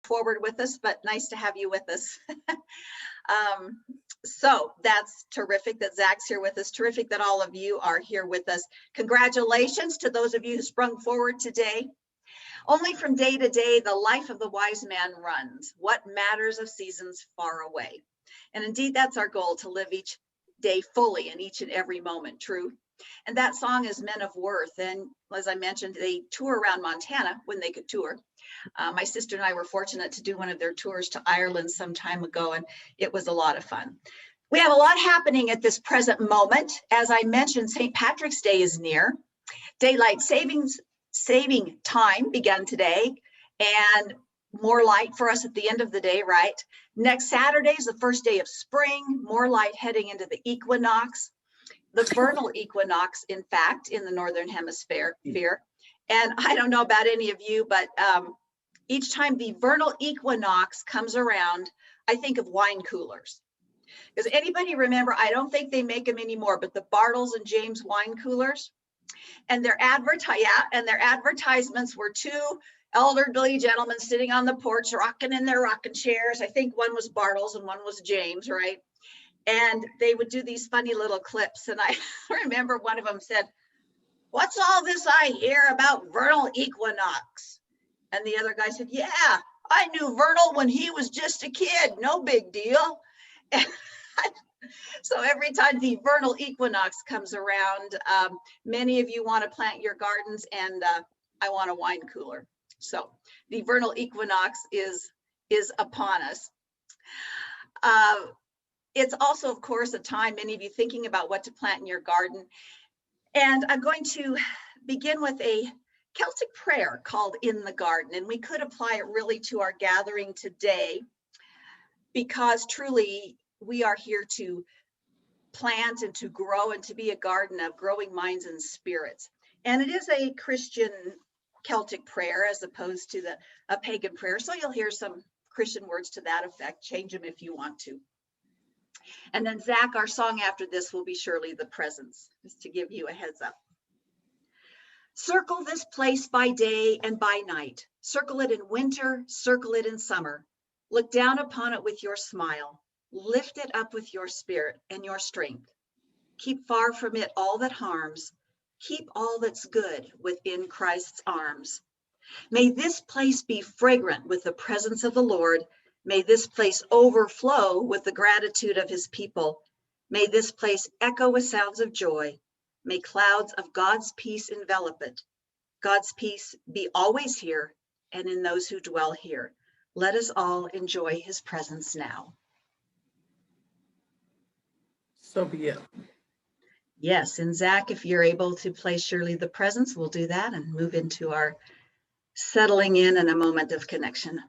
forward with us, but nice to have you with us. So that's terrific that Zach's here with us. Terrific that all of you are here with us. Congratulations to those of you who sprung forward today. Only from day to day, the life of the wise man runs. What matters of seasons far away? And indeed, that's our goal, to live each day fully and each and every moment true. And that song is Men of Worth. And as I mentioned, they tour around Montana when they could tour. My sister and I were fortunate to do one of their tours to Ireland some time ago, and it was a lot of fun. We have a lot happening at this present moment. As I mentioned, St. Patrick's Day is near. Daylight saving time began today, and more light for us at the end of the day, right? Next Saturday is the first day of spring, more light heading into the equinox, the vernal equinox, in fact, in the Northern Hemisphere. And I don't know about any of you, but each time the vernal equinox comes around, I think of wine coolers. Does anybody remember? I don't think they make them anymore, but the Bartles and James wine coolers, and their advertisements were two elderly gentlemen sitting on the porch, rocking in their rocking chairs. I think one was Bartles and one was James, right? And they would do these funny little clips. And I remember one of them said, "What's all this I hear about vernal equinox?" And the other guy said, "Yeah, I knew Vernal when he was just a kid. No big deal." And so every time the vernal equinox comes around, many of you want to plant your gardens, and I want a wine cooler. So the vernal equinox is upon us. It's also, of course, a time, many of you thinking about what to plant in your garden. And I'm going to begin with a Celtic prayer called In the Garden. And we could apply it really to our gathering today, because truly we are here to plant and to grow and to be a garden of growing minds and spirits. And it is a Christian Celtic prayer as opposed to a pagan prayer. So you'll hear some Christian words to that effect. Change them if you want to. And then Zach, our song after this will be Surely the Presence, just to give you a heads up. Circle this place by day and by night. Circle it in winter, circle it in summer. Look down upon it with your smile. Lift it up with your spirit and your strength. Keep far from it all that harms. Keep all that's good within Christ's arms. May this place be fragrant with the presence of the Lord. May this place overflow with the gratitude of his people. May this place echo with sounds of joy. May clouds of God's peace envelop it. God's peace be always here and in those who dwell here. Let us all enjoy his presence now. So be it. Yes, and Zach, if you're able to play Surely the Presence, we'll do that and move into our settling in and a moment of connection.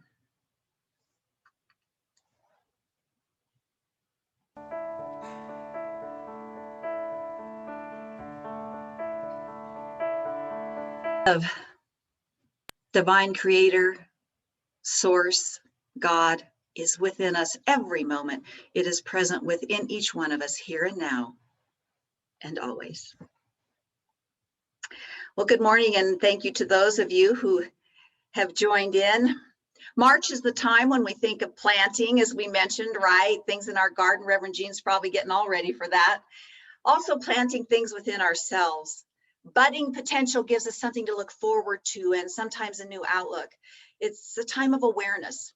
Of divine creator, source, God is within us every moment. It is present within each one of us here and now and always. Well, good morning, and thank you to those of you who have joined in. March is the time when we think of planting, as we mentioned, right? Things in our garden. Reverend Jean's probably getting all ready for that. Also planting things within ourselves. Budding potential gives us something to look forward to and sometimes a new outlook. It's a time of awareness.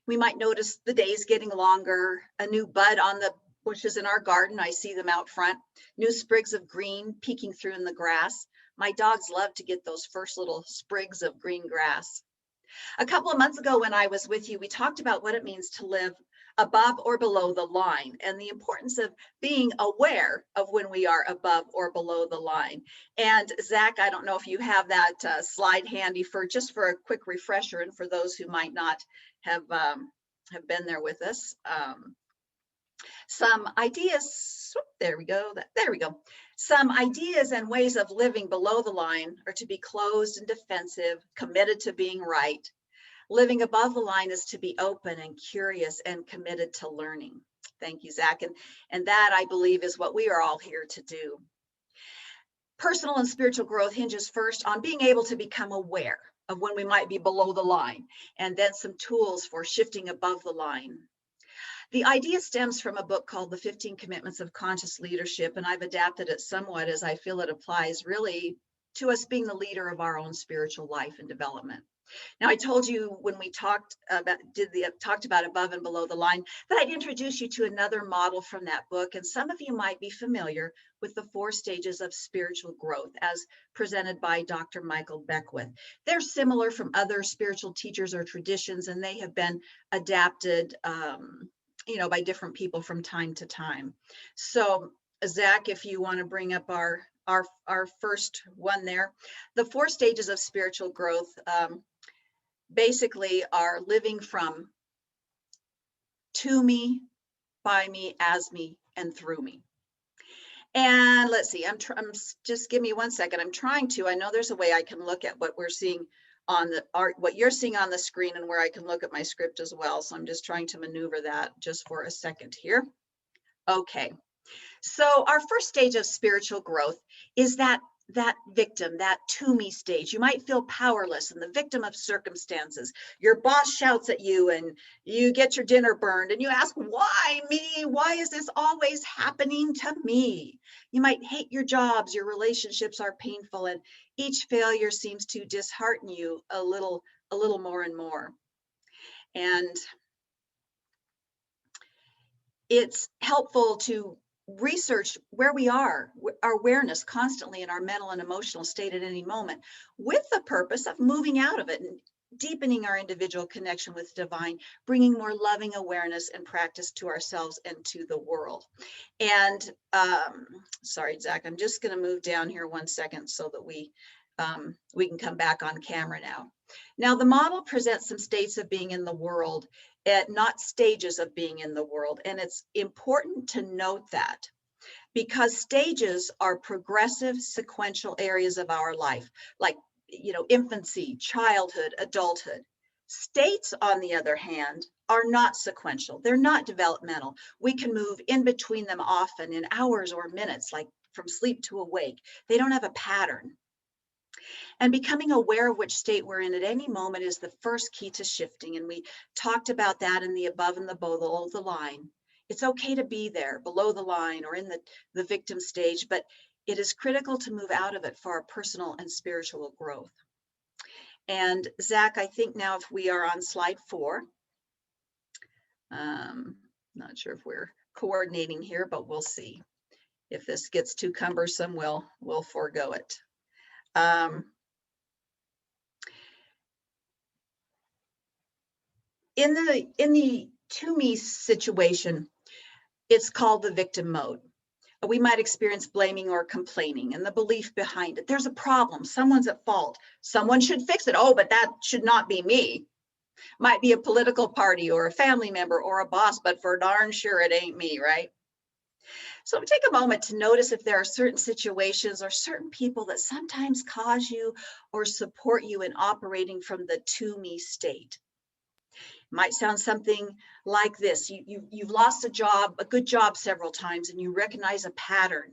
We might notice the days getting longer, a new bud on the bushes in our garden. I see them out front, new sprigs of green peeking through in the grass. My dogs love to get those first little sprigs of green grass. A couple of months ago when I was with you, we talked about what it means to live above or below the line and the importance of being aware of when we are above or below the line. And Zach, I don't know if you have that slide handy for a quick refresher, and for those who might not have been there with us. Some ideas, there we go. Some ideas and ways of living below the line are to be closed and defensive, committed to being right. Living above the line is to be open and curious and committed to learning. Thank you, Zach. And that, I believe, is what we are all here to do. Personal and spiritual growth hinges first on being able to become aware of when we might be below the line, and then some tools for shifting above the line. The idea stems from a book called The 15 Commitments of Conscious Leadership, and I've adapted it somewhat as I feel it applies really to us being the leader of our own spiritual life and development. Now, I told you when we talked about above and below the line that I'd introduce you to another model from that book, and some of you might be familiar with the 4 stages of spiritual growth as presented by Dr. Michael Beckwith. They're similar from other spiritual teachers or traditions, and they have been adapted by different people from time to time. So Zach, if you want to bring up our first one there, the 4 stages of spiritual growth basically are living from to me, by me, as me, and through me. And let's see, I'm just give me 1 second. I know there's a way I can look at what we're seeing on what you're seeing on the screen and where I can look at my script as well. So I'm just trying to maneuver that just for a second here. Okay. So our first stage of spiritual growth is that victim, that to me stage. You might feel powerless and the victim of circumstances. Your boss shouts at you and you get your dinner burned and you ask, why me? Why is this always happening to me? You might hate your jobs, your relationships are painful, and each failure seems to dishearten you a little more and more. And it's helpful to research where we are, our awareness constantly in our mental and emotional state at any moment, with the purpose of moving out of it and deepening our individual connection with divine, bringing more loving awareness and practice to ourselves and to the world. And sorry, Zach, I'm just going to move down here 1 second so that we can come back on camera now. Now, the model presents some states of being in the world, not stages of being in the world. And it's important to note that because stages are progressive sequential areas of our life, like, infancy, childhood, adulthood. States, on the other hand, are not sequential. They're not developmental. We can move in between them often in hours or minutes, like from sleep to awake. They don't have a pattern. And becoming aware of which state we're in at any moment is the first key to shifting. And we talked about that in the above and the below the line. It's okay to be there below the line or in the victim stage, but it is critical to move out of it for our personal and spiritual growth. And Zach, I think now if we are on slide 4, not sure if we're coordinating here, but we'll see. If this gets too cumbersome, we'll forego it. In the to me situation, it's called the victim mode. We might experience blaming or complaining and the belief behind it. There's a problem. Someone's at fault. Someone should fix it. Oh, but that should not be me. Might be a political party or a family member or a boss, but for darn sure it ain't me, right? So take a moment to notice if there are certain situations or certain people that sometimes cause you or support you in operating from the to me state. Might sound something like this. You've lost a good job several times, and you recognize a pattern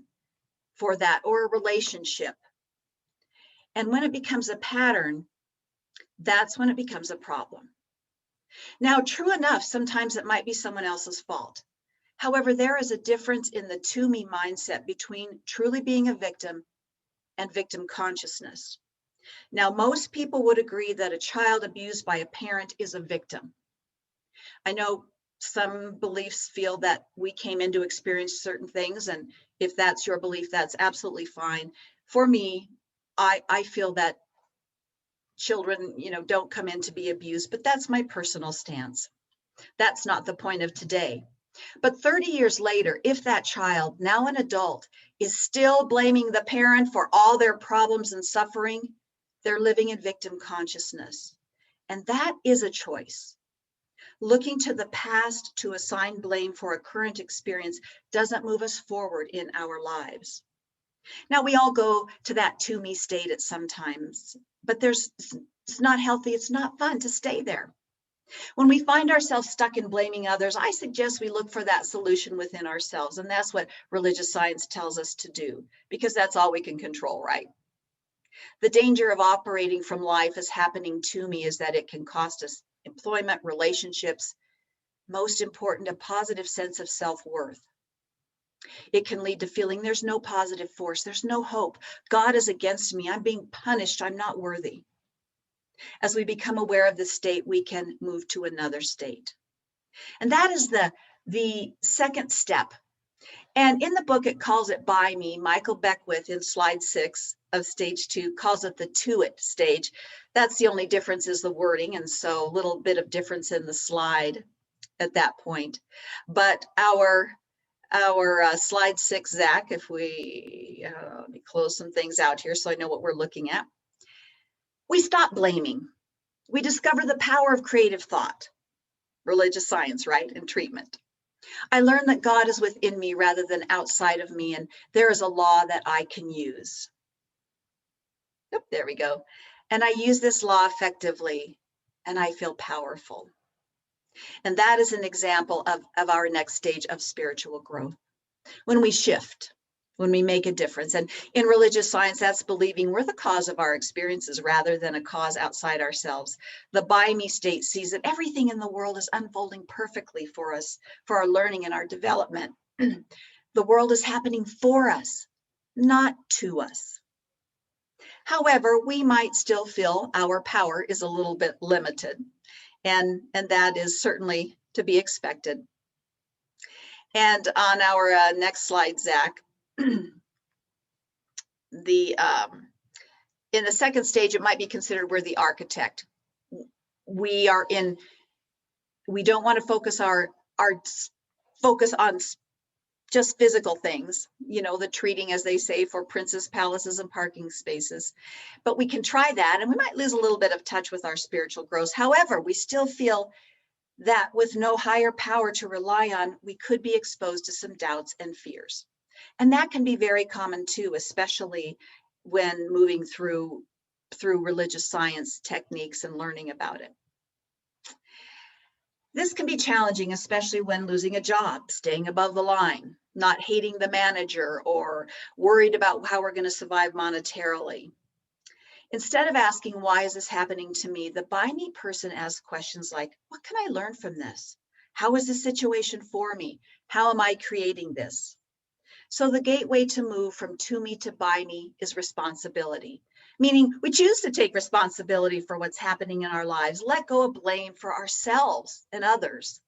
for that or a relationship. And when it becomes a pattern, that's when it becomes a problem. Now, true enough, sometimes it might be someone else's fault. However, there is a difference in the to me mindset between truly being a victim and victim consciousness. Now, most people would agree that a child abused by a parent is a victim. I know some beliefs feel that we came in to experience certain things, and if that's your belief, that's absolutely fine. For me, I feel that children, don't come in to be abused, but that's my personal stance. That's not the point of today. But 30 years later, if that child, now an adult, is still blaming the parent for all their problems and suffering, they're living in victim consciousness. And that is a choice. Looking to the past to assign blame for a current experience doesn't move us forward in our lives. Now, we all go to that to me state at some times, but it's not healthy, it's not fun to stay there. When we find ourselves stuck in blaming others, I suggest we look for that solution within ourselves. And that's what religious science tells us to do, because that's all we can control, right? The danger of operating from life as happening to me is that it can cost us employment, relationships, most important, a positive sense of self-worth. It can lead to feeling there's no positive force, there's no hope. God is against me, I'm being punished, I'm not worthy. As we become aware of this state, we can move to another state. And that is the second step. And in the book, it calls it by me. Michael Beckwith in slide 6 of stage 2 calls it the to it stage. That's the only difference is the wording. And so a little bit of difference in the slide at that point. But our slide 6, Zach, if we, let me close some things out here so I know what we're looking at. We stop blaming. We discover the power of creative thought, religious science, right, and treatment. I learned that God is within me rather than outside of me, and there is a law that I can use. Yep, there we go. And I use this law effectively, and I feel powerful. And that is an example of our next stage of spiritual growth. When we shift, when we make a difference. And in religious science, that's believing we're the cause of our experiences rather than a cause outside ourselves. The by me state sees that everything in the world is unfolding perfectly for us, for our learning and our development. The world is happening for us, not to us. However, we might still feel our power is a little bit limited, and that is certainly to be expected. And on our next slide, Zach, in the second stage, it might be considered we're the architect. We don't want to focus our focus on just physical things, you know, the treating, as they say, for princes, palaces, and parking spaces. But we can try that, and we might lose a little bit of touch with our spiritual growth. However, we still feel that with no higher power to rely on, we could be exposed to some doubts and fears. And that can be very common too, especially when moving through religious science techniques and learning about it. This can be challenging, especially when losing a job, staying above the line, not hating the manager, or worried about how we're going to survive monetarily. Instead of asking, why is this happening to me? The by me person asks questions like, what can I learn from this? How is this situation for me? How am I creating this? So the gateway to move from to me to by me is responsibility, meaning we choose to take responsibility for what's happening in our lives, let go of blame for ourselves and others,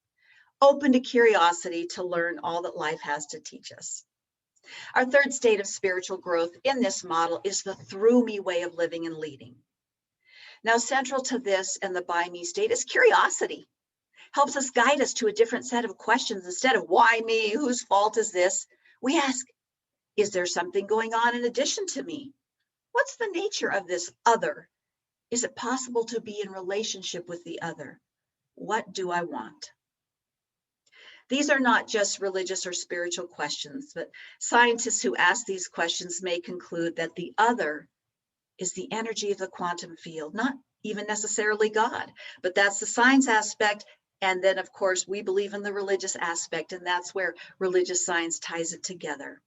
open to curiosity to learn all that life has to teach us. Our third state of spiritual growth in this model is the through me way of living and leading. Now, central to this and the by me state is curiosity. Helps us guide us to a different set of questions. Instead of why me, whose fault is this? We ask, is there something going on in addition to me? What's the nature of this other? Is it possible to be in relationship with the other? What do I want? These are not just religious or spiritual questions, but scientists who ask these questions may conclude that the other is the energy of the quantum field, not even necessarily God, but that's the science aspect. And then, of course, we believe in the religious aspect, and that's where religious science ties it together.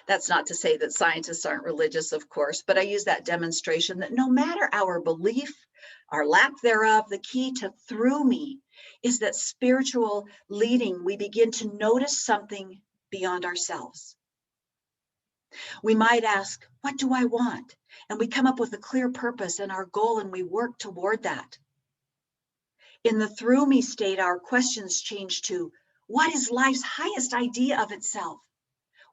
That's not to say that scientists aren't religious, of course, but I use that demonstration that no matter our belief, our lack thereof, the key to through me is that spiritual leading, we begin to notice something beyond ourselves. We might ask, what do I want? And we come up with a clear purpose and our goal, and we work toward that. In the through me state, our questions change to, what is life's highest idea of itself?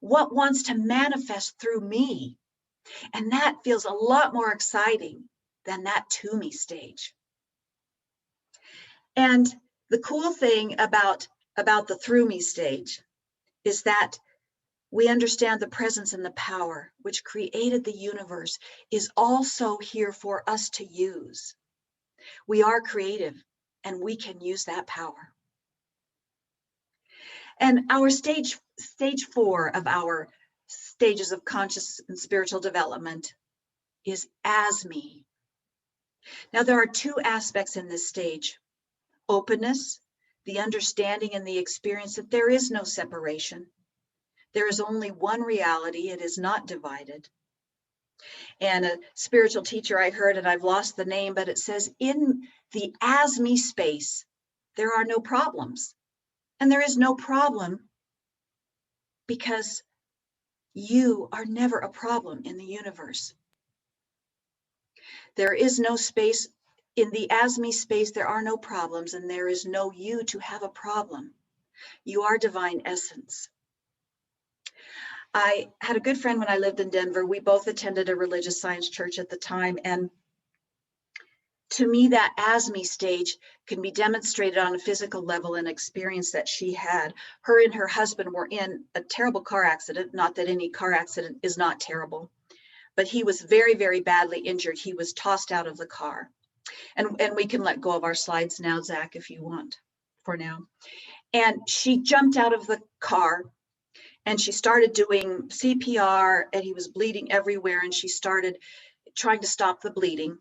What wants to manifest through me? And that feels a lot more exciting than that to me stage. And the cool thing about the through me stage is that we understand the presence and the power which created the universe is also here for us to use. We are creative and we can use that power. And our stage 4 of our stages of conscious and spiritual development is as me. Now, there are two aspects in this stage: openness, the understanding and the experience that there is no separation. There is only one reality, it is not divided. And a spiritual teacher I heard, and I've lost the name, but it says, in the as me space, there are no problems. And there is no problem because you are never a problem in the universe. There is no space in the as me space. There are no problems, and there is no you to have a problem. You are divine essence. I had a good friend when I lived in Denver. We both attended a religious science church at the time. And to me, that as me stage can be demonstrated on a physical level, an experience that she had. Her and her husband were in a terrible car accident. Not that any car accident is not terrible, but he was very, very badly injured. He was tossed out of the car. And we can let go of our slides now, Zach, if you want, for now. And she jumped out of the car and she started doing CPR, and he was bleeding everywhere. And she started trying to stop the bleeding.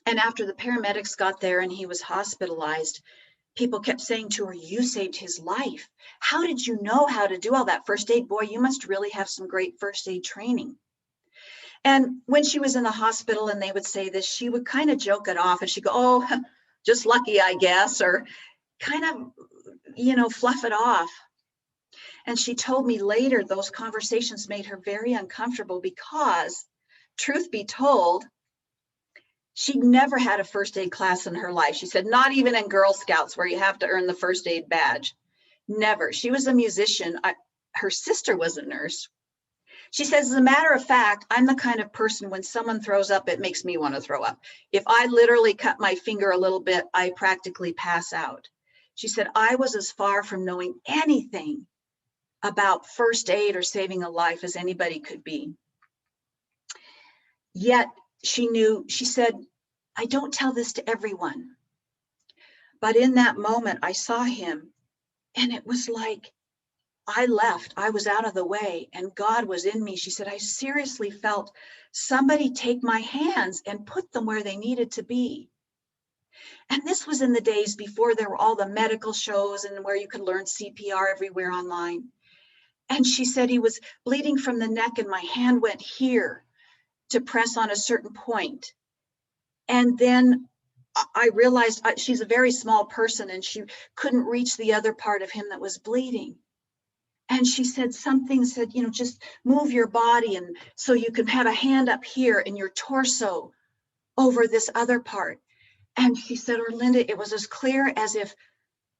And after the paramedics got there and he was hospitalized, people kept saying to her, you saved his life. How did you know how to do all that first aid? Boy, you must really have some great first aid training. And when she was in the hospital and they would say this, she would kind of joke it off and she'd go, oh, just lucky, I guess, or kind of, fluff it off. And she told me later those conversations made her very uncomfortable because, truth be told, she'd never had a first aid class in her life. She said, not even in Girl Scouts where you have to earn the first aid badge. Never. She was a musician. Her sister was a nurse. She says, as a matter of fact, I'm the kind of person when someone throws up, it makes me want to throw up. If I literally cut my finger a little bit, I practically pass out. She said, I was as far from knowing anything about first aid or saving a life as anybody could be. Yet she knew, she said, I don't tell this to everyone. But in that moment, I saw him and it was like I left. I was out of the way and God was in me. She said, I seriously felt somebody take my hands and put them where they needed to be. And this was in the days before there were all the medical shows and where you could learn CPR everywhere online. And she said he was bleeding from the neck and my hand went here to press on a certain point. And then I realized she's a very small person and she couldn't reach the other part of him that was bleeding. And she said something said, just move your body. And so you can have a hand up here in your torso over this other part. And she said, Orlinda, it was as clear as if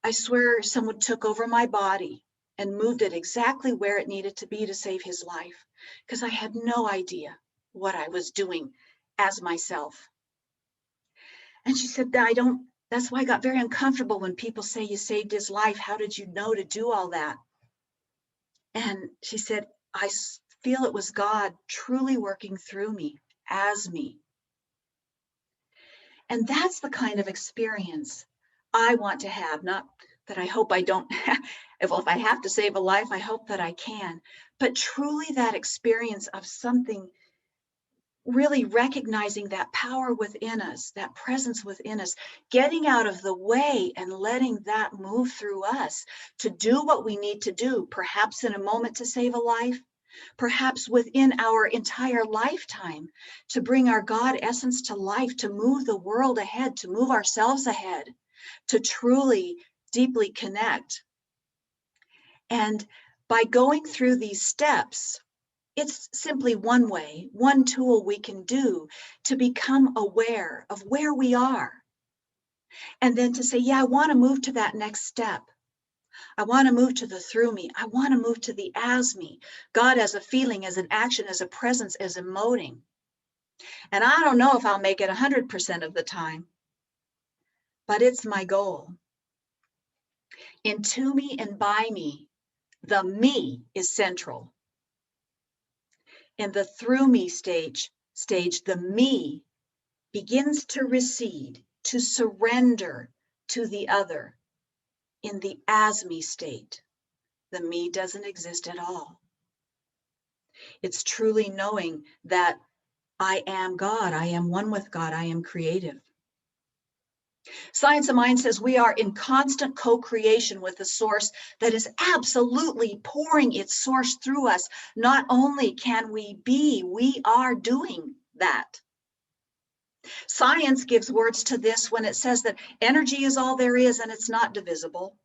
I swear someone took over my body and moved it exactly where it needed to be to save his life. Because I had no idea what I was doing as myself. And she said, that's why I got very uncomfortable when people say you saved his life. How did you know to do all that? And she said, I feel it was God truly working through me, as me. And that's the kind of experience I want to have. Not that I hope I don't have, well, if I have to save a life, I hope that I can. But truly that experience of something really recognizing that power within us, that presence within us, getting out of the way and letting that move through us to do what we need to do, perhaps in a moment to save a life, perhaps within our entire lifetime, to bring our God essence to life, to move the world ahead, to move ourselves ahead, to truly deeply connect. And by going through these steps, it's simply one way, one tool we can do to become aware of where we are. And then to say, yeah, I want to move to that next step. I want to move to the through me. I want to move to the as me. God as a feeling, as an action, as a presence, as emoting. And I don't know if I'll make it 100% of the time, but it's my goal. In to me and by me, the me is central. In the through me stage, the me begins to recede, to surrender to the other. In the as me state, the me doesn't exist at all. It's truly knowing that I am God, I am one with God, I am creative. Science of Mind says we are in constant co-creation with the source that is absolutely pouring its source through us. Not only can we be, we are doing that. Science gives words to this when it says that energy is all there is and it's not divisible.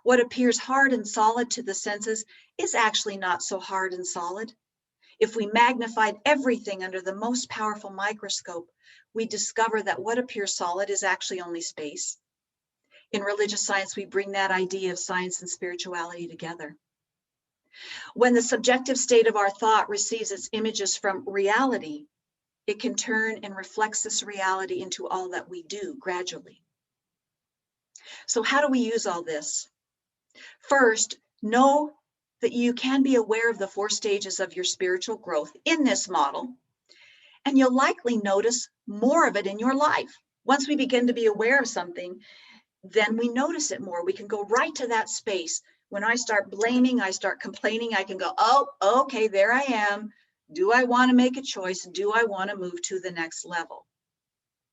What appears hard and solid to the senses is actually not so hard and solid. If we magnified everything under the most powerful microscope, we discover that what appears solid is actually only space. In religious science, we bring that idea of science and spirituality together. When the subjective state of our thought receives its images from reality, it can turn and reflects this reality into all that we do gradually. So how do we use all this? First, know that you can be aware of the 4 stages of your spiritual growth in this model, and you'll likely notice more of it in your life. Once we begin to be aware of something, then we notice it more. We can go right to that space. When I start blaming, I start complaining, I can go, oh, okay, there I am. Do I want to make a choice? Do I want to move to the next level?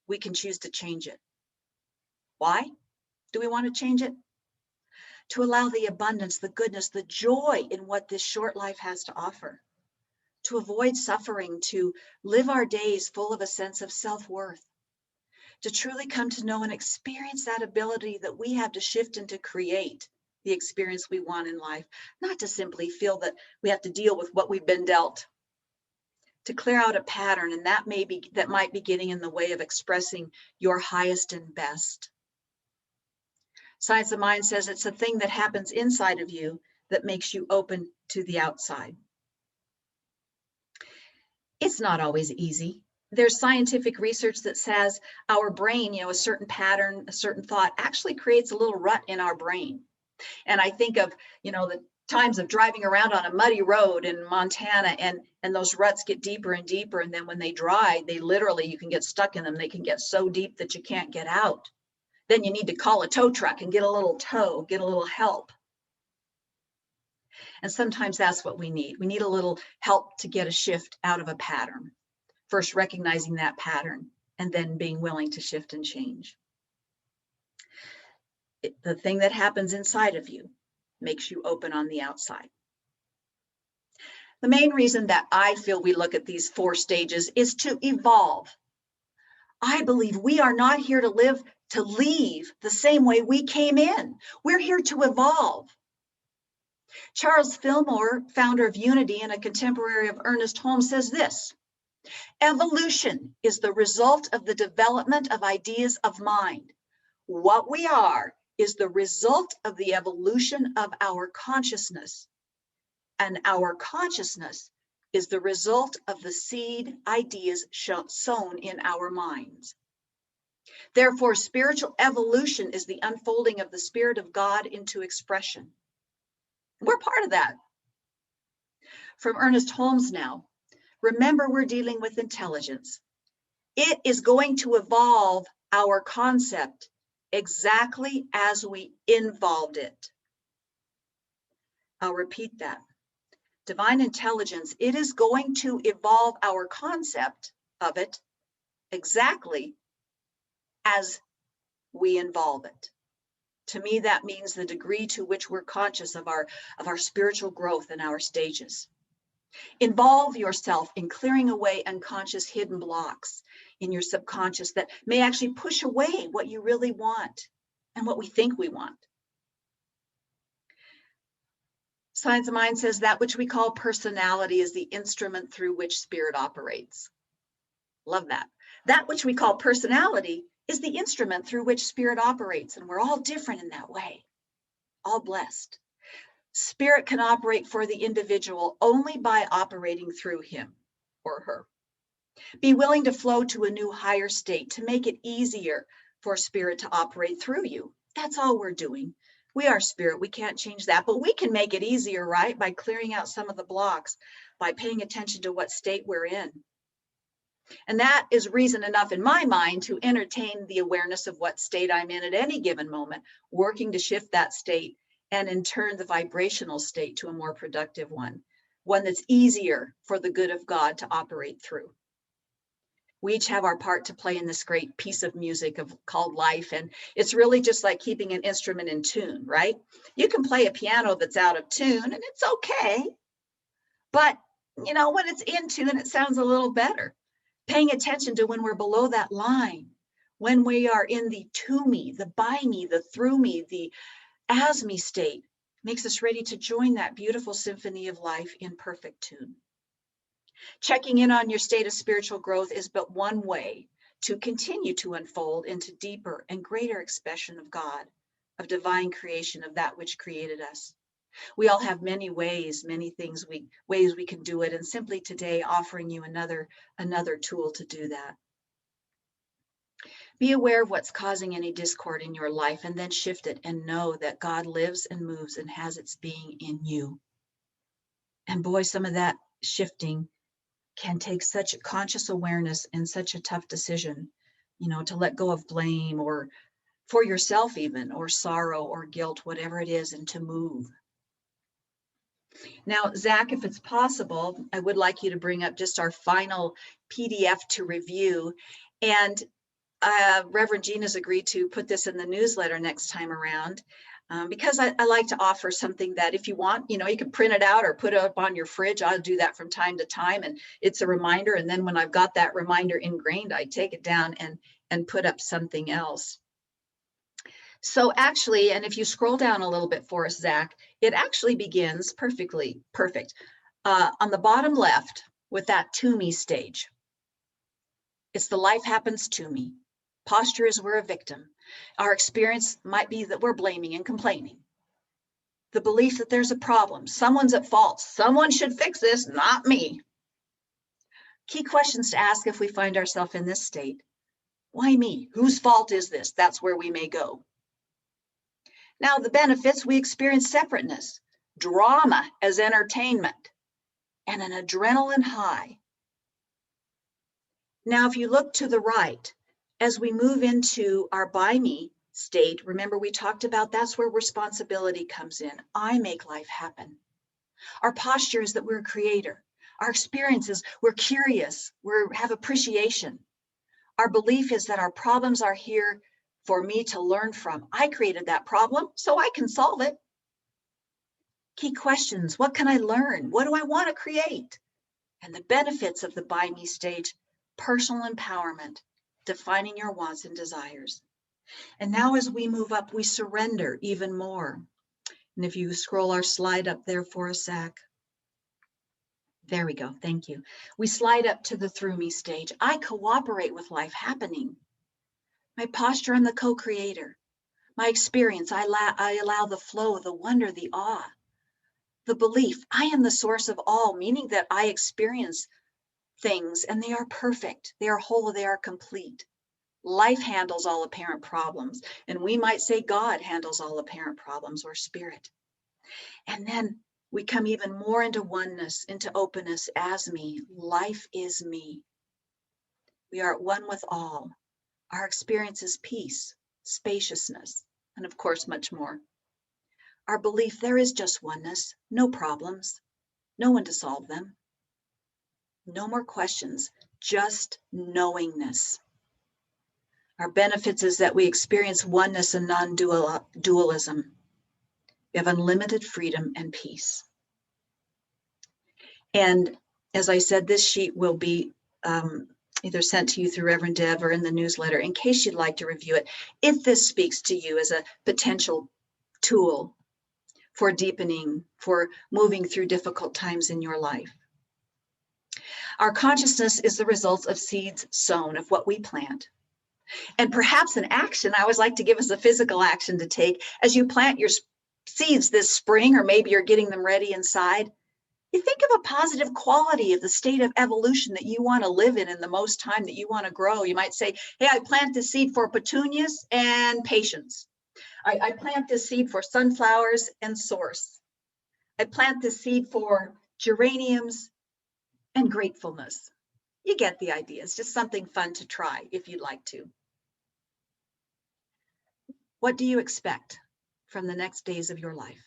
We can choose to change it. Why do we want to change it? To allow the abundance, the goodness, the joy in what this short life has to offer. To avoid suffering, to live our days full of a sense of self-worth. To truly come to know and experience that ability that we have to shift and to create the experience we want in life, not to simply feel that we have to deal with what we've been dealt. To clear out a pattern, and that might be getting in the way of expressing your highest and best. Science of Mind says it's a thing that happens inside of you that makes you open to the outside. It's not always easy. There's scientific research that says our brain, a certain pattern, a certain thought actually creates a little rut in our brain. And I think of, the times of driving around on a muddy road in Montana, and those ruts get deeper and deeper. And then when they dry, you can get stuck in them. They can get so deep that you can't get out. Then you need to call a tow truck and get a little tow, get a little help. And sometimes that's what we need. We need a little help to get a shift out of a pattern. First recognizing that pattern and then being willing to shift and change. The thing that happens inside of you makes you open on the outside. The main reason that I feel we look at these 4 stages is to evolve. I believe we are not here to leave the same way we came in. We're here to evolve. Charles Fillmore, founder of Unity and a contemporary of Ernest Holmes, says this: evolution is the result of the development of ideas of mind. What we are is the result of the evolution of our consciousness. And our consciousness is the result of the seed ideas sown in our minds. Therefore, spiritual evolution is the unfolding of the Spirit of God into expression. We're part of that. From Ernest Holmes now, remember we're dealing with intelligence. It is going to evolve our concept exactly as we involved it. I'll repeat that. Divine intelligence, it is going to evolve our concept of it exactly as we involve it. To me, that means the degree to which we're conscious of our spiritual growth and our stages. Involve yourself in clearing away unconscious hidden blocks in your subconscious that may actually push away what you really want and what we think we want. Science of Mind says that which we call personality is the instrument through which spirit operates. Love that. That which we call personality is the instrument through which spirit operates, and we're all different in that way, all blessed. Spirit can operate for the individual only by operating through him or her. Be willing to flow to a new higher state to make it easier for spirit to operate through you. That's all we're doing. We are spirit, we can't change that, but we can make it easier, right? By clearing out some of the blocks, by paying attention to what state we're in. And that is reason enough in my mind to entertain the awareness of what state I'm in at any given moment, working to shift that state and in turn the vibrational state to a more productive one that's easier for the good of God to operate through. We each have our part to play in this great piece of music called life. And it's really just like keeping an instrument in tune, right? You can play a piano that's out of tune and it's okay. But, when it's in tune, it sounds a little better. Paying attention to when we're below that line, when we are in the to me, the by me, the through me, the as me state, makes us ready to join that beautiful symphony of life in perfect tune. Checking in on your state of spiritual growth is but one way to continue to unfold into deeper and greater expression of God, of divine creation, of that which created us. We all have many ways, many things, ways we can do it. And simply today, offering you another tool to do that. Be aware of what's causing any discord in your life and then shift it and know that God lives and moves and has its being in you. And boy, some of that shifting can take such conscious awareness and such a tough decision, to let go of blame or for yourself even, or sorrow or guilt, whatever it is, and to move. Now, Zach, if it's possible, I would like you to bring up just our final PDF to review. And Reverend Jean has agreed to put this in the newsletter next time around. Because I like to offer something that if you want, you can print it out or put it up on your fridge. I'll do that from time to time. And it's a reminder. And then when I've got that reminder ingrained, I take it down and put up something else. So actually, and if you scroll down a little bit for us, Zach, it actually begins perfect. On the bottom left with that to me stage. It's the life happens to me. Posture is we're a victim. Our experience might be that we're blaming and complaining. The belief that there's a problem, someone's at fault, someone should fix this, not me. Key questions to ask if we find ourselves in this state. Why me? Whose fault is this? That's where we may go. Now, the benefits, we experience separateness, drama as entertainment, and an adrenaline high. Now, if you look to the right, as we move into our by me state, remember we talked about that's where responsibility comes in. I make life happen. Our posture is that we're a creator. Our experiences, we're curious, we have appreciation. Our belief is that our problems are here for me to learn from. I created that problem, so I can solve it. Key questions, what can I learn? What do I want to create? And the benefits of the by me stage, personal empowerment, defining your wants and desires. And now as we move up, we surrender even more. And if you scroll our slide up there for a sec. There we go, thank you. We slide up to the through me stage. I cooperate with life happening. My posture, I'm the co-creator. My experience, I allow the flow, the wonder, the awe. The belief, I am the source of all, meaning that I experience things and they are perfect, they are whole, they are complete. Life handles all apparent problems. And we might say God handles all apparent problems, or spirit. And then we come even more into oneness, into openness as me. Life is me. We are at one with all. Our experience is peace, spaciousness, and of course, much more. Our belief, there is just oneness, no problems, no one to solve them. No more questions, just knowingness. Our benefits is that we experience oneness and non-dualism. We have unlimited freedom and peace. And as I said, this sheet will be either sent to you through Reverend Deb or in the newsletter in case you'd like to review it, if this speaks to you as a potential tool for deepening, for moving through difficult times in your life. Our consciousness is the result of seeds sown, of what we plant. And perhaps an action, I always like to give us a physical action to take as you plant your seeds this spring, or maybe you're getting them ready inside. You think of a positive quality of the state of evolution that you want to live in the most time that you want to grow. You might say, hey, I plant this seed for petunias and patience. I plant this seed for sunflowers and source. I plant this seed for geraniums and gratefulness. You get the idea. It's just something fun to try if you'd like to. What do you expect from the next days of your life?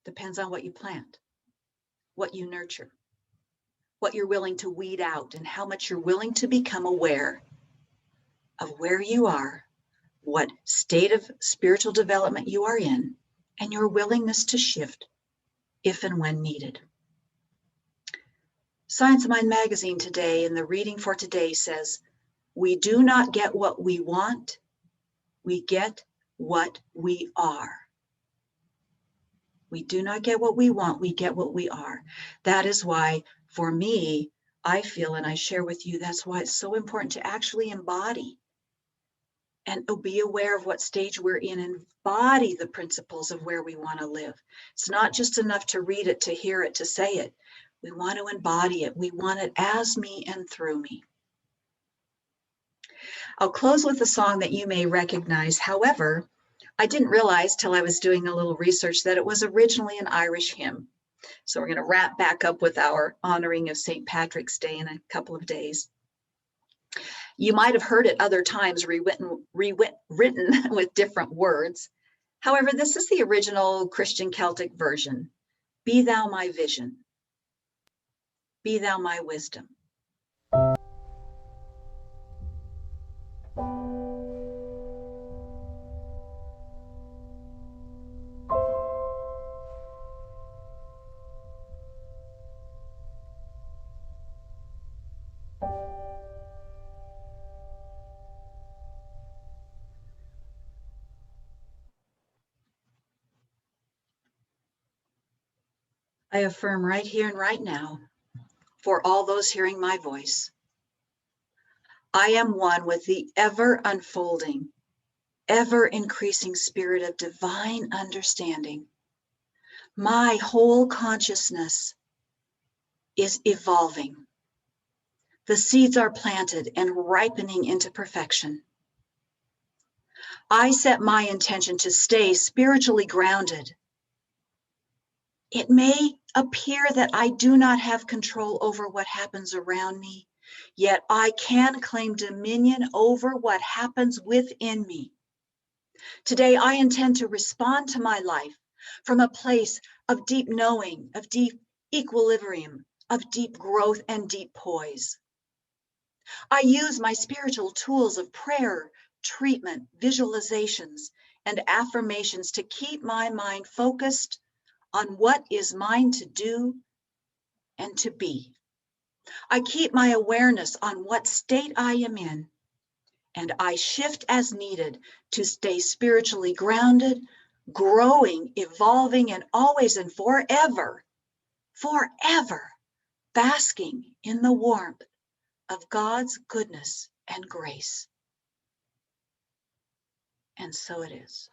Depends on what you plant, what you nurture, what you're willing to weed out, and how much you're willing to become aware of where you are, what state of spiritual development you are in, and your willingness to shift if and when needed. Science Mind magazine today, in the reading for today, says, we do not get what we want, we get what we are. We do not get what we want, we get what we are. That is why, for me, I feel, and I share with you, that's why it's so important to actually embody and be aware of what stage we're in, and embody the principles of where we want to live. It's not just enough to read it, to hear it, to say it. We want to embody it. We want it as me and through me. I'll close with a song that you may recognize. However, I didn't realize till I was doing a little research that it was originally an Irish hymn. So we're going to wrap back up with our honoring of St. Patrick's Day in a couple of days. You might have heard it other times rewritten with different words. However, this is the original Christian Celtic version. Be thou my vision. Be thou my wisdom. I affirm right here and right now, for all those hearing my voice, I am one with the ever unfolding, ever increasing spirit of divine understanding. My whole consciousness is evolving. The seeds are planted and ripening into perfection. I set my intention to stay spiritually grounded. It may appear that I do not have control over what happens around me, yet I can claim dominion over what happens within me. Today, I intend to respond to my life from a place of deep knowing, of deep equilibrium, of deep growth and deep poise. I use my spiritual tools of prayer, treatment, visualizations, and affirmations to keep my mind focused on what is mine to do and to be. I keep my awareness on what state I am in, and I shift as needed to stay spiritually grounded, growing, evolving, and always and forever basking in the warmth of God's goodness and grace. And so it is.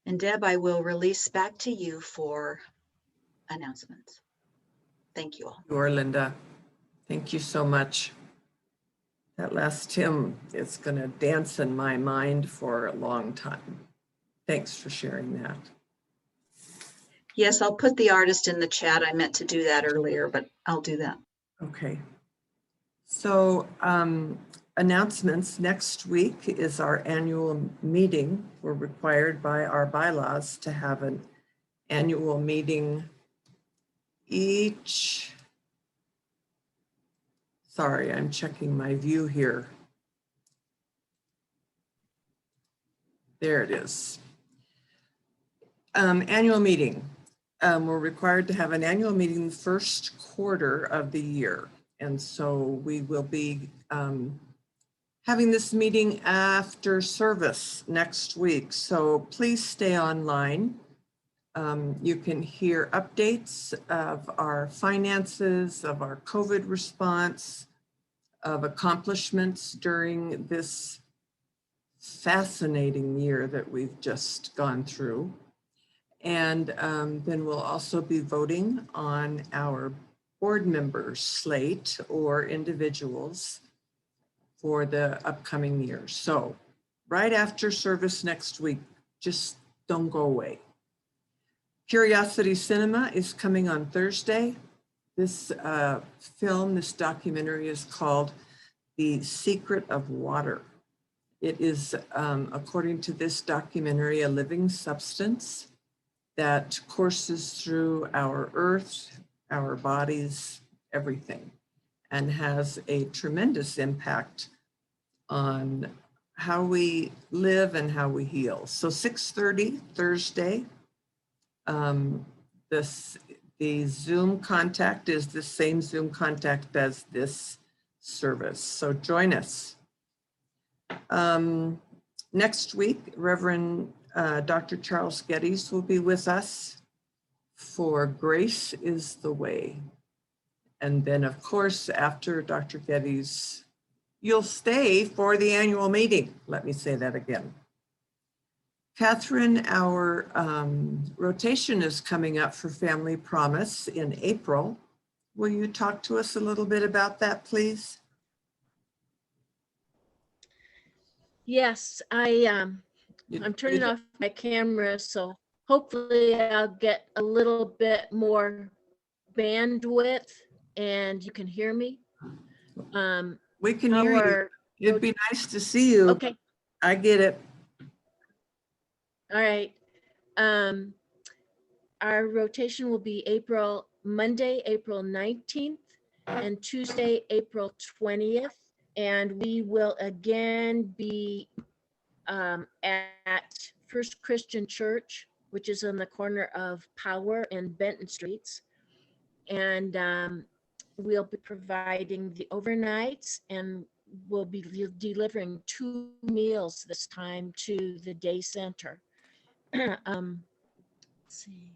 And Deb, I will release back to you for announcements. Thank you all. Orlinda, thank you so much. That last hymn is going to dance in my mind for a long time. Thanks for sharing that. Yes, I'll put the artist in the chat. I meant to do that earlier, but I'll do that. Okay. So announcements. Next week is our annual meeting. We're required by our bylaws to have an annual meeting each. Sorry, I'm checking my view here. There it is. Annual meeting. We're required to have an annual meeting the first quarter of the year. And so we will be having this meeting after service next week. So please stay online. You can hear updates of our finances, of our COVID response, of accomplishments during this fascinating year that we've just gone through. And then we'll also be voting on our board members slate or individuals for the upcoming year. So right after service next week, just don't go away. Curiosity Cinema is coming on Thursday. This film, this documentary is called The Secret of Water. It is, according to this documentary, a living substance. that courses through our earth, our bodies, everything, and has a tremendous impact on how we live and how we heal. So 6:30 Thursday, the Zoom contact is the same Zoom contact as this service. So join us. Next week, Reverend Dr. Charles Geddes will be with us for Grace is the Way. And then, of course, after Dr. Geddes, you'll stay for the annual meeting. Let me say that again. Catherine, our rotation is coming up for Family Promise in April. Will you talk to us a little bit about that, please? Yes, I'm turning off my camera, so hopefully I'll get a little bit more bandwidth and you can hear me. We can hear you. Our, It'd be nice to see you. okay, I get it. all right. Our rotation will be Monday, April 19th and Tuesday, April 20th. And we will again be at First Christian Church, which is on the corner of Power and Benton Streets. And we'll be providing the overnights, and we'll be delivering 2 meals this time to the day center. Let's see.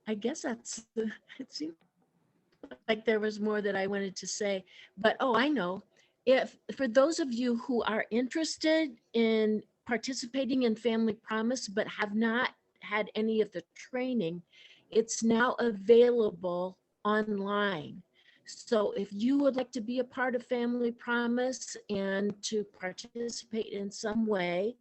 I guess it seems like there was more that I wanted to say, but I know. If for those of you who are interested in participating in Family Promise but have not had any of the training, it's now available online. So if you would like to be a part of Family Promise and to participate in some way,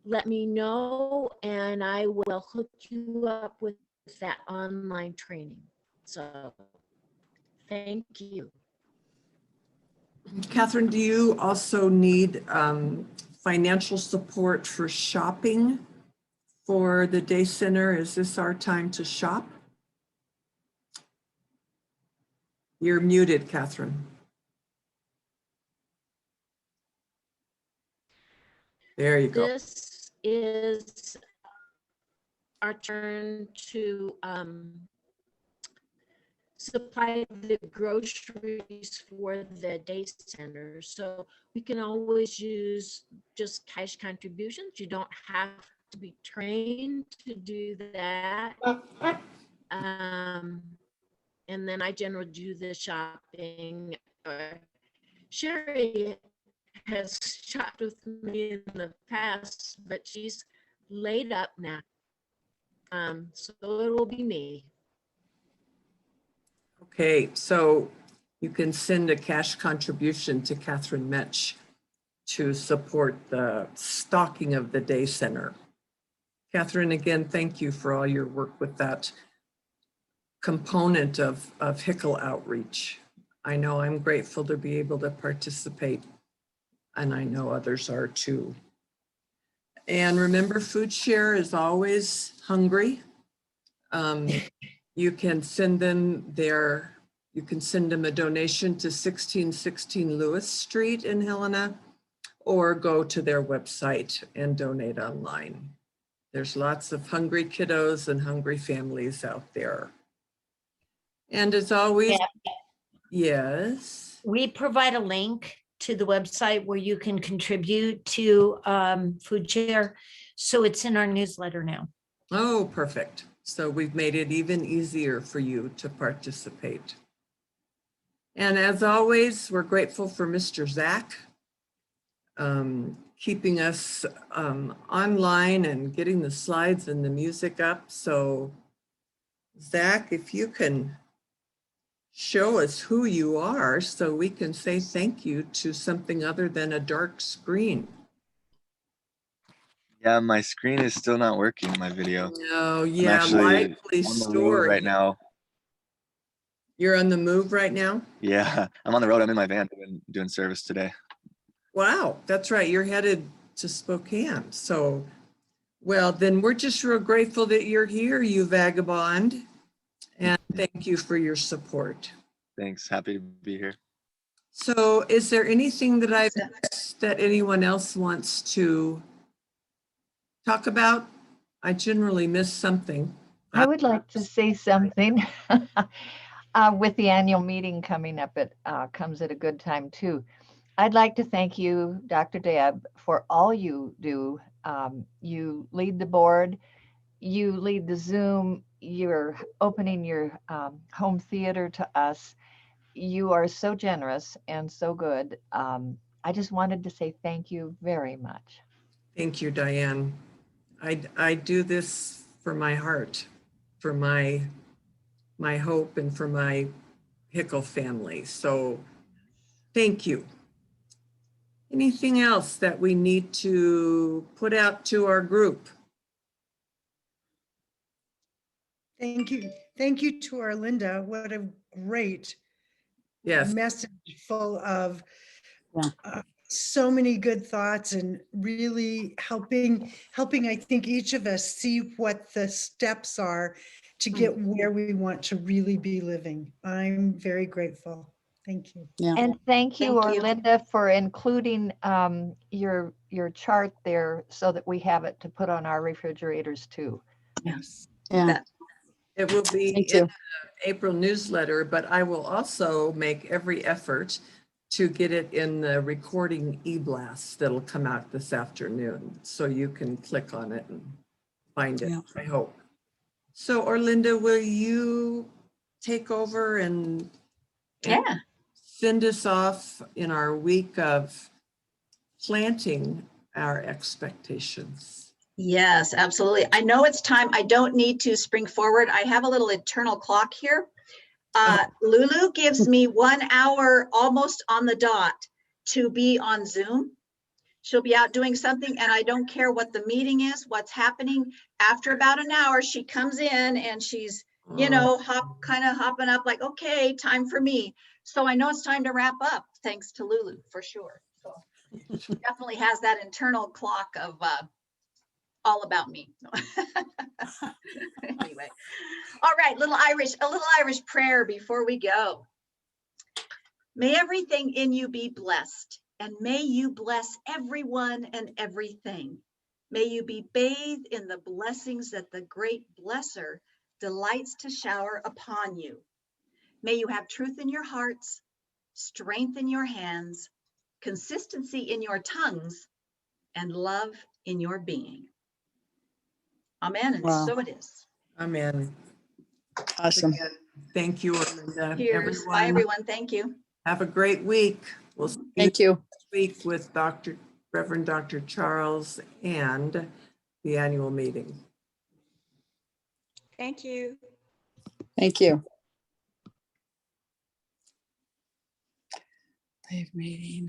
let me know and I will hook you up with that online training. So thank you. Catherine, do you also need financial support for shopping for the day center? Is this our time to shop? You're muted, Catherine. There you go. This is our turn to supply the groceries for the day center. So we can always use just cash contributions. You don't have to be trained to do that. And then I generally do the shopping. Sherry has shopped with me in the past, but she's laid up now. So it will be me. Okay, so you can send a cash contribution to Catherine Metch to support the stocking of the day center. Catherine, again, thank you for all your work with that component of HICL outreach. I know I'm grateful to be able to participate, and I know others are too. And remember, Food Share is always hungry. You can send them a donation to 1616 Lewis Street in Helena, or go to their website and donate online. There's lots of hungry kiddos and hungry families out there. And as always, yes. We provide a link to the website where you can contribute to Food Share. So it's in our newsletter now. Oh, perfect. So we've made it even easier for you to participate. And as always, we're grateful for Mr. Zach keeping us online and getting the slides and the music up. So Zach, if you can show us who you are so we can say thank you to something other than a dark screen. Yeah, my screen is still not working, my video. Oh, yeah, likely story. Right now. You're on the move right now? Yeah, I'm on the road. I'm in my van doing service today. Wow, that's right. You're headed to Spokane. So Well, then we're just real grateful that you're here, you vagabond. And thank you for your support. Thanks. Happy to be here. So is there anything that I've Awesome. missed that anyone else wants to talk about? I generally miss something. I would like to say something. With the annual meeting coming up, it comes at a good time too. I'd like to thank you, Dr. Deb, for all you do. You lead the board, you lead the Zoom, you're opening your home theater to us. You are so generous and so good. I just wanted to say thank you very much. Thank you, Diane. I do this for my heart, for my hope, and for my Hickle family. So thank you. Anything else that we need to put out to our group? Thank you. Thank you to Orlinda. What a great Yes, message full of Yeah. so many good thoughts and really helping, I think, each of us see what the steps are to get where we want to really be living. I'm very grateful. Thank you. Yeah. And thank you, Thank you. Orlinda, for including your chart there so that we have it to put on our refrigerators too. Yes. Yeah. it will be Thank in you. the April newsletter, but I will also make every effort to get it in the recording e-blast that'll come out this afternoon. So you can click on it and find it, Yeah. I hope. So Orlinda, will you take over and Yeah. send us off in our week of planting our expectations? Yes, absolutely. I know it's time. I don't need to spring forward. I have a little internal clock here. Lulu gives me 1 hour almost on the dot to be on Zoom. She'll be out doing something and I don't care what the meeting is, what's happening. After about an hour, she comes in and she's, you know, kind of hopping up like, okay, time for me. So I know it's time to wrap up, thanks to Lulu, for sure. So she definitely has that internal clock of all about me. Anyway, all right, a little Irish prayer before we go. May everything in you be blessed, and may you bless everyone and everything. May you be bathed in the blessings that the great blesser delights to shower upon you. May you have truth in your hearts, strength in your hands, consistency in your tongues, and love in your being. Amen, and Wow. so it is. Amen. Awesome. Again, thank you, Orlinda. Cheers. Bye, everyone. Thank you. Have a great week. We'll see you Thank you. next week with Reverend Dr. Charles and the annual meeting. Thank you. Thank you. Live meeting.